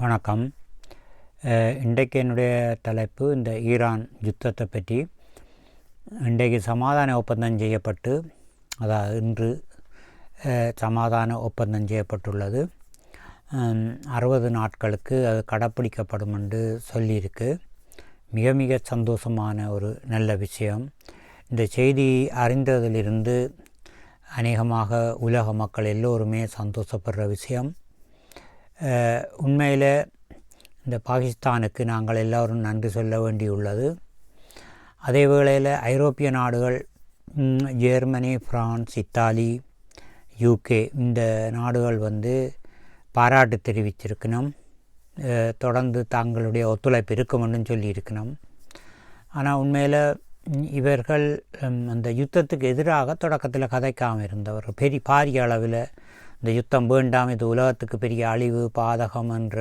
வணக்கம். இன்றைக்கு என்னுடைய தலைப்பு இந்த ஈரான் யுத்தத்தை பற்றி. இன்றைக்கு சமாதான ஒப்பந்தம் செய்யப்பட்டு, அதாவது இன்று சமாதான ஒப்பந்தம் செய்யப்பட்டுள்ளது. 60 நாட்களுக்கு அது கடைப்பிடிக்கப்படும் என்று சொல்லியிருக்கு. மிக மிக சந்தோஷமான ஒரு நல்ல விஷயம். இந்த செய்தி அறிந்ததிலிருந்து அநேகமாக உலக மக்கள் எல்லோருமே சந்தோஷப்படுற விஷயம். உண்மையில் இந்த பாகிஸ்தானுக்கு நாங்கள் எல்லோரும் நன்றி சொல்ல வேண்டியுள்ளது. அதே வேளையில் ஐரோப்பிய நாடுகள், ஜெர்மனி, பிரான்ஸ், இத்தாலி, யூகே இந்த நாடுகள் பாராட்டு தெரிவிச்சிருக்கணும். தொடர்ந்து தங்களுடைய ஒத்துழைப்பு இருக்குமென்னு சொல்லியிருக்கணும். ஆனால் உண்மையில் இவர்கள் அந்த யுத்தத்துக்கு எதிராக தொடக்கத்தில் கதைக்காமல் இருந்தவர். பாரிய அளவில் இந்த யுத்தம் வேண்டாம், இது உலகத்துக்கு பெரிய அழிவு பாதகம் என்ற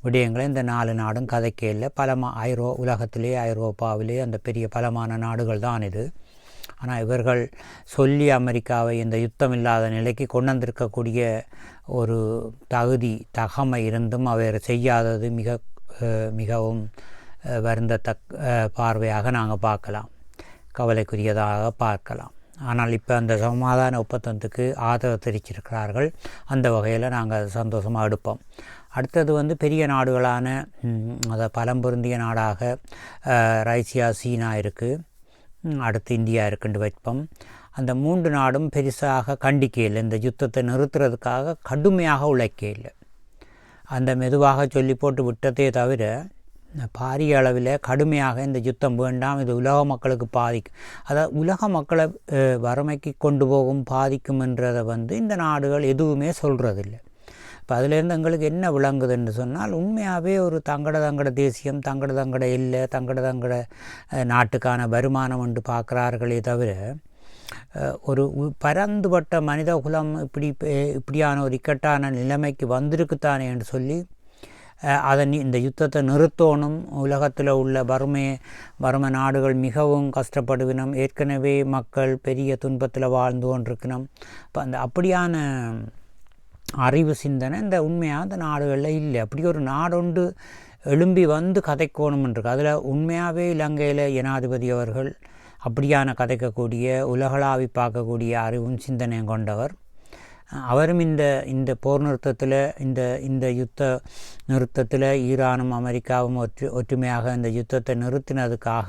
விடயங்களை இந்த 4 நாடும் கதைக்கையில் உலகத்திலே ஐரோப்பாவிலே அந்த பெரிய பலமான நாடுகள் தான் இது. ஆனால் இவர்கள் சொல்லி அமெரிக்காவை இந்த யுத்தம் இல்லாத நிலைக்கு கொண்டு வந்திருக்கக்கூடிய ஒரு தகமை இருந்தும் அவர் செய்யாதது மிகவும் பார்வையாக நாங்கள் பார்க்கலாம், கவலைக்குரியதாக பார்க்கலாம். ஆனால் இப்போ அந்த சமாதான ஒப்பந்தத்துக்கு ஆதரவு தெரிவிச்சிருக்கிறார்கள். அந்த வகையில் நாங்கள் அதை சந்தோஷமாக எடுப்போம். அடுத்தது பெரிய நாடுகளான அதை பலம் பொருந்திய நாடாக ரஷ்யா, சீனா இருக்குது, அடுத்து இந்தியா இருக்குன்னு வைப்போம். அந்த 3 நாடும் பெருசாக கண்டிக்கையில், இந்த யுத்தத்தை நிறுத்துறதுக்காக கடுமையாக உழைக்கையில், அந்த மெதுவாக சொல்லி போட்டு விட்டதே தவிர பாரிய அளவில் கடுமையாக இந்த யுத்தம் வேண்டாம், இது உலக மக்களுக்கு பாதிக்கும், அதாவது உலக மக்களை வறுமைக்கு கொண்டு போகும் பாதிக்கும் என்றதை இந்த நாடுகள் எதுவுமே சொல்கிறதில்லை. இப்போ அதிலேருந்து எங்களுக்கு என்ன விளங்குதுன்னு சொன்னால், உண்மையாகவே ஒரு தங்கட தேசியம், தங்கட இல்லை, தங்கட நாட்டுக்கான வருமானம் என்று பார்க்குறார்களே தவிர, ஒரு பரந்துபட்ட மனித குலம் இப்படியான ஒரு இக்கட்டான நிலைமைக்கு வந்திருக்குத்தானே என்று சொல்லி இந்த யுத்தத்தை நிறுத்தணும். உலகத்தில் உள்ள வறுமை நாடுகள் மிகவும் கஷ்டப்படுவினோம், ஏற்கனவே மக்கள் பெரிய துன்பத்தில் வாழ்ந்து கொண்டிருக்கணும். இப்போ அப்படியான அறிவு சிந்தனை இந்த உண்மையாக அந்த நாடுகளில் இல்லை. அப்படி ஒரு நாடொன்று எழும்பி கதைக்கணும்ன்றிருக்கு. அதில் உண்மையாகவே இலங்கையில் ஜனாதிபதி அவர்கள் அப்படியான கதைக்கக்கூடிய, உலகளாவி பார்க்கக்கூடிய அறிவும் சிந்தனையும் கொண்டவர். அவரும் இந்த போர் நிறுத்தத்தில், இந்த யுத்த நிறுத்தத்தில் ஈரானும் அமெரிக்காவும் ஒற்றுமையாக இந்த யுத்தத்தை நிறுத்தினதுக்காக,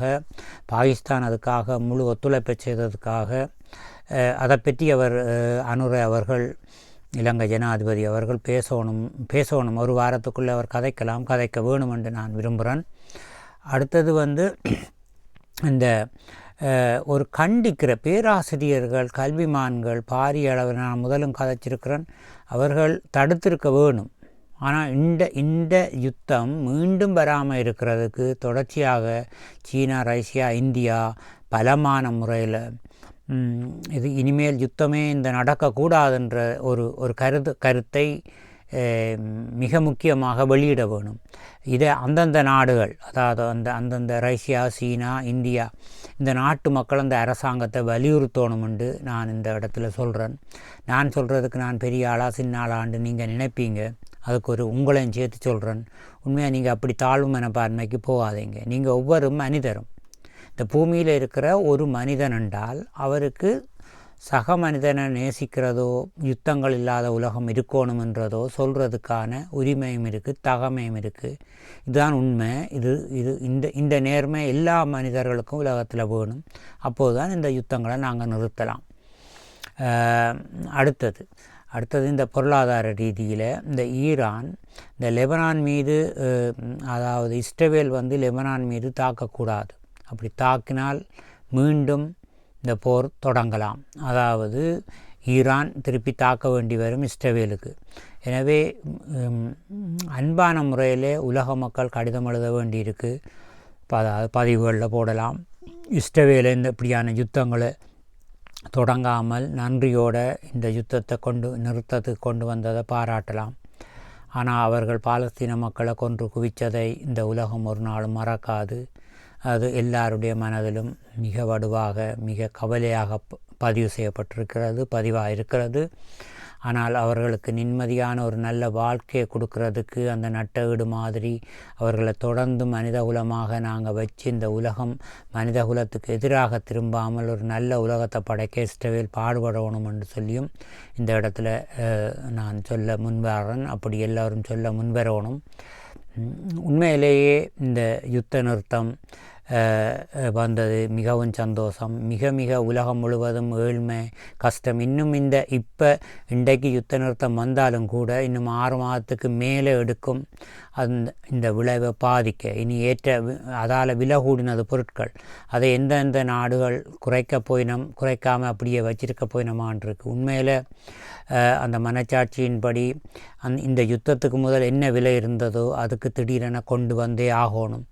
பாகிஸ்தான் அதுக்காக முழு ஒத்துழைப்பை செய்ததுக்காக, அதை பற்றி அனுர அவர்கள், இலங்கை ஜனாதிபதி அவர்கள் பேசணும். ஒரு வாரத்துக்குள்ளே அவர் கதைக்க வேணும் என்று நான் விரும்புகிறேன். அடுத்தது இந்த ஒரு கண்டிக்கிற பேராசிரியர்கள், கல்விமான்கள் பாரிய அளவில் நான் முதலும் கதைச்சிருக்கிறேன், அவர்கள் தடுத்திருக்க வேணும். ஆனால் இந்த யுத்தம் மீண்டும் வராமல் இருக்கிறதுக்கு தொடர்ச்சியாக சீனா, ரஷ்யா, இந்தியா பலமான முறையில் இது இனிமேல் யுத்தமே நடக்கக்கூடாதுன்ற ஒரு கருத்தை மிக முக்கியமாக வெளியிட வேணும். இதை அந்தந்த நாடுகள், அதாவது அந்தந்த ரஷ்யா, சீனா, இந்தியா இந்த நாட்டு மக்கள் அந்த அரசாங்கத்தை வலியுறுத்தணும் என்று நான் இந்த இடத்துல சொல்கிறேன். நான் சொல்கிறதுக்கு நான் பெரிய ஆளா சின்ன ஆளாண்டு நீங்கள் நினைப்பீங்க. அதுக்கு உங்களையும் சேர்த்து சொல்கிறேன். உண்மையாக நீங்கள் அப்படி தாழ்வு மனப்பான்மைக்கு போகாதீங்க. நீங்கள் ஒவ்வொரு மனிதரும், இந்த பூமியில் இருக்கிற ஒரு மனிதன் என்றால் அவருக்கு சக மனிதனை நேசிக்கிறதோ, யுத்தங்கள் இல்லாத உலகம் இருக்கணும் என்றதோ சொல்கிறதுக்கான உரிமையும் இருக்குது, தகமையும் இருக்குது. இதுதான் உண்மை. இந்த நேர்மை எல்லா மனிதர்களுக்கும் உலகத்தில் வேணும். அப்போது தான் இந்த யுத்தங்களை நாங்கள் நிறுத்தலாம். அடுத்தது இந்த பொருளாதார ரீதியில் இந்த ஈரான் இந்த லெபனான் மீது, அதாவது இஸ்ரேல் லெபனான் மீது தாக்கக்கூடாது. அப்படி தாக்கினால் மீண்டும் இந்த போர் தொடங்கலாம். அதாவது ஈரான் திருப்பி தாக்க வேண்டி வரும் இஸ்ரேலுக்கு. எனவே அன்பான முறையிலே உலக மக்கள் கடிதம் எழுத வேண்டியிருக்கு. அதாவது பதிவுகளில் போடலாம். இஸ்ரேலை இப்படியான யுத்தங்களை தொடங்காமல் நன்றியோடு இந்த யுத்தத்தை நிறுத்தத்துக்கு கொண்டு வந்ததை பாராட்டலாம். ஆனால் அவர்கள் பாலஸ்தீன மக்களை கொன்று குவித்ததை இந்த உலகம் ஒரு நாளும் மறக்காது. அது எல்லாருடைய மனதிலும் மிக வடுவாக, மிக கவலையாக பதிவாக இருக்கிறது. ஆனால் அவர்களுக்கு நிம்மதியான ஒரு நல்ல வாழ்க்கையை கொடுக்கறதுக்கு அந்த நட்ட வீடு மாதிரி அவர்களை தொடர்ந்து மனிதகுலமாக நாங்கள் வச்சு இந்த உலகம் மனிதகுலத்துக்கு எதிராக திரும்பாமல் ஒரு நல்ல உலகத்தை படைக்க இஸ்ரவேல் பாடுபடணும் என்று சொல்லியும் இந்த இடத்துல நான் சொல்ல முன்வரேன். அப்படி எல்லோரும் சொல்ல முன்வரணும். உண்மையிலேயே இந்த யுத்த நிறுத்தம் வந்தது மிகவும் சந்தோஷம். மிக மிக உலகம் முழுவதும் ஏழ்மை கஷ்டம். இன்னும் இப்போ இன்றைக்கு யுத்த நிறுத்தம் வந்தாலும் கூட இன்னும் 6 மாதத்துக்கு மேலே எடுக்கும் இந்த விளைவை பாதிக்க. இனி அதால் விலை கூடினது பொருட்கள் அதை எந்தெந்த நாடுகள் குறைக்காமல் அப்படியே வச்சிருக்க போயினமான்ருக்கு. உண்மையில் அந்த மனச்சாட்சியின்படி இந்த யுத்தத்துக்கு முதல் என்ன விலை இருந்ததோ அதுக்கு திடீரென கொண்டு வந்தே ஆகணும்.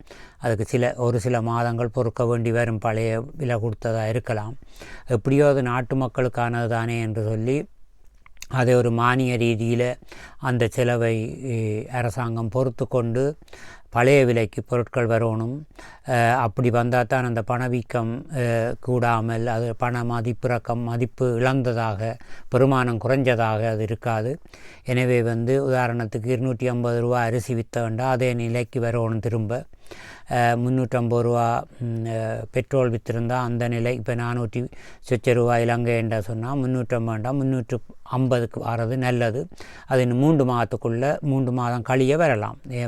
அதுக்கு ஒரு சில மாதங்கள் பொறுக்க வேண்டி வரும். பழைய விலை கொடுத்ததாக இருக்கலாம். எப்படியோ அது நாட்டு மக்களுக்கானது தானே என்று சொல்லி அதை ஒரு மானிய ரீதியில் அந்த செலவை அரசாங்கம் பொறுத்து கொண்டு பழைய விலைக்கு பொருட்கள் வரணும். அப்படி வந்தால் தான் அந்த பணவீக்கம் கூடாமல் அது பண மதிப்பு இழந்ததாக பெருமானம் குறைஞ்சதாக அது இருக்காது. எனவே உதாரணத்துக்கு 250 ரூபா அரிசி விற்ற வேண்டாம் அதே நிலைக்கு வரணும். திரும்ப 350 ரூபா பெட்ரோல் விற்றிருந்தால் அந்த நிலை இப்போ 400 சொச்ச ரூபா இலங்கை என்ற சொன்னால் 350 வேண்டாம் 350க்கு வர்றது நல்லது. அது இன்னும் 3 மாதத்துக்குள்ளே 3 மாதம் கழிய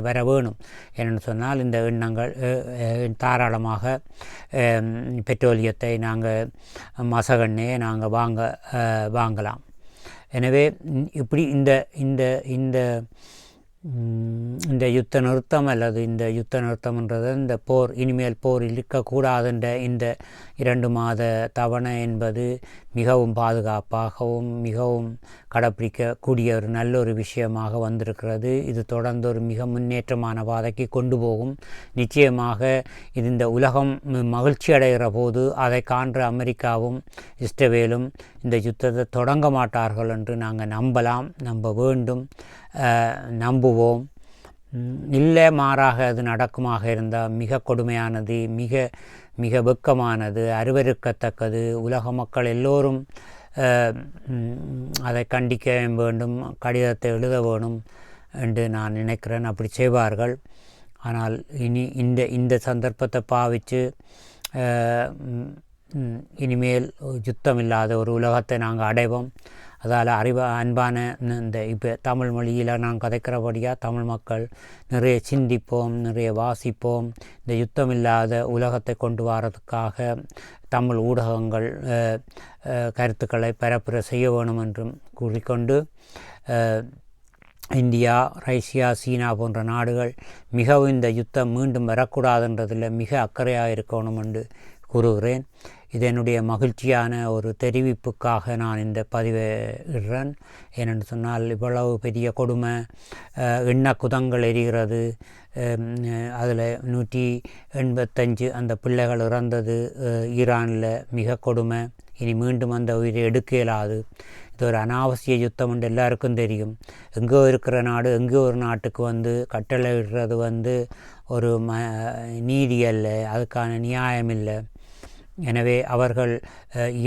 வர வேணும். என்னென்னு சொன்னால் இந்த எண்ணங்கள் தாராளமாக பெட்ரோலியத்தை நாங்கள் மசகெண்ணெயை நாங்கள் வாங்கலாம். எனவே இப்படி இந்த யுத்த நிறுத்தம் அல்லது இந்த யுத்த நிறுத்தம்ன்றது இந்த இனிமேல் போர் இருக்கக்கூடாதுன்ற இந்த 2 மாத தவணை என்பது மிகவும் பாதுகாப்பாகவும் மிகவும் கடைப்பிடிக்கக்கூடிய ஒரு நல்ல ஒரு விஷயமாக வந்திருக்கிறது. இது தொடர்ந்து ஒரு மிக முன்னேற்றமான பாதைக்கு கொண்டு போகும். நிச்சயமாக இந்த உலகம் மகிழ்ச்சி அடைகிற போது அதை காண்ற அமெரிக்காவும் இஸ்ரவேலும் இந்த யுத்தத்தை தொடங்க மாட்டார்கள் என்று நாங்கள் நம்ப வேண்டும், நம்புவோம். இல்லை மாறாக அது நடக்குமாக இருந்தால் மிக கொடுமையானது, மிக மிக வெட்கமானது, அருவருக்கத்தக்கது. உலக மக்கள் எல்லோரும் அதை கண்டிக்க வேண்டும், கடிதத்தை எழுத வேணும் என்று நான் நினைக்கிறேன். அப்படி செய்வார்கள். ஆனால் இனி இந்த சந்தர்ப்பத்தை பாவித்து இனிமேல் யுத்தம் இல்லாத ஒரு உலகத்தை நாங்கள் அடைவோம். அதால் அன்பான இப்போ தமிழ் மொழியில் நான் கதைக்கிறபடியாக தமிழ் மக்கள் நிறைய சிந்திப்போம், நிறைய வாசிப்போம். இந்த யுத்தம் இல்லாத உலகத்தை கொண்டு வரதுக்காக தமிழ் ஊடகங்கள் கருத்துக்களை பரப்புரை செய்ய வேணும் என்றும் கூறிக்கொண்டு இந்தியா, ரஷ்யா, சீனா போன்ற நாடுகள் மிகவும் இந்த யுத்தம் மீண்டும் வரக்கூடாதுன்றதில் மிக அக்கறையாக இருக்கணும் என்று கூறுகிறேன். இது என்னுடைய மகிழ்ச்சியான ஒரு தெரிவிப்புக்காக நான் இந்த பதிவை இடுறேன். ஏனென்று சொன்னால் இவ்வளவு பெரிய கொடுமை, குதங்கள் எரிகிறது. அதில் 185 அந்த பிள்ளைகள் இறந்தது ஈரானில் மிக கொடுமை. இனி மீண்டும் அந்த உயிரை எடுக்க இயலாது. இது ஒரு அனாவசிய யுத்தம் என்று எல்லாருக்கும் தெரியும். எங்கோ இருக்கிற நாடு எங்கோ ஒரு நாட்டுக்கு கட்டளை இடுறது ஒரு நீதி அல்ல, அதுக்கான நியாயம் இல்லை. எனவே அவர்கள்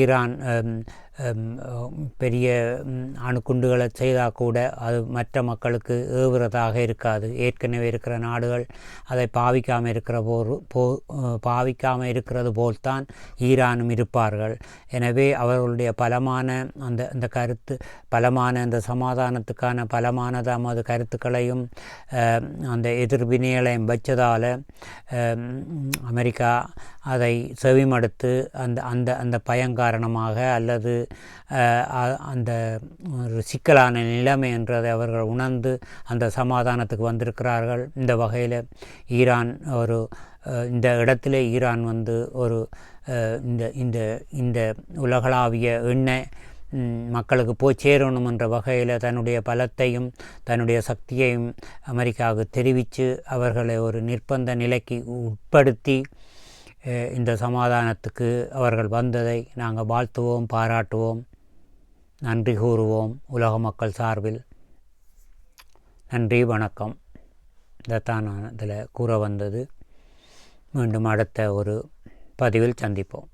ஈரான் பெரிய அணுகுண்டுகளை செய்தால் கூட அது மற்ற மக்களுக்கு ஏவுறதாக இருக்காது. ஏற்கனவே இருக்கிற நாடுகள் அதை பாவிக்காமல் இருக்கிறது போல்தான் ஈரானும் இருப்பார்கள். எனவே அவர்களுடைய பலமான அந்த கருத்து, பலமான அந்த சமாதானத்துக்கான பலமான தமது கருத்துக்களையும் அந்த எதிர்வினைகளையும் வச்சதால் அமெரிக்கா அதை செவிமடுத்து அந்த பயங்காரணமாக அல்லது அந்த ஒரு சிக்கலான நிலைமை என்றதை அவர்கள் உணர்ந்து அந்த சமாதானத்துக்கு வந்திருக்கிறார்கள். இந்த வகையில் ஈரான் இந்த இடத்துல ஈரான் ஒரு இந்த உலகளாவிய எண்ணெய் மக்களுக்கு போய் சேரணும் என்ற வகையில் தன்னுடைய பலத்தையும் தன்னுடைய சக்தியையும் அமெரிக்காவுக்கு தெரிவித்து அவர்களை ஒரு நிர்பந்த நிலைக்கு உட்படுத்தி இந்த சமாதானத்துக்கு அவர்கள் வந்ததை நாங்கள் வாழ்த்துவோம், பாராட்டுவோம், நன்றி கூறுவோம். உலக மக்கள் சார்பில் நன்றி, வணக்கம். இதைத்தான் நான் இதில் கூற வந்தது. மீண்டும் அடுத்த ஒரு பதிவில் சந்திப்போம்.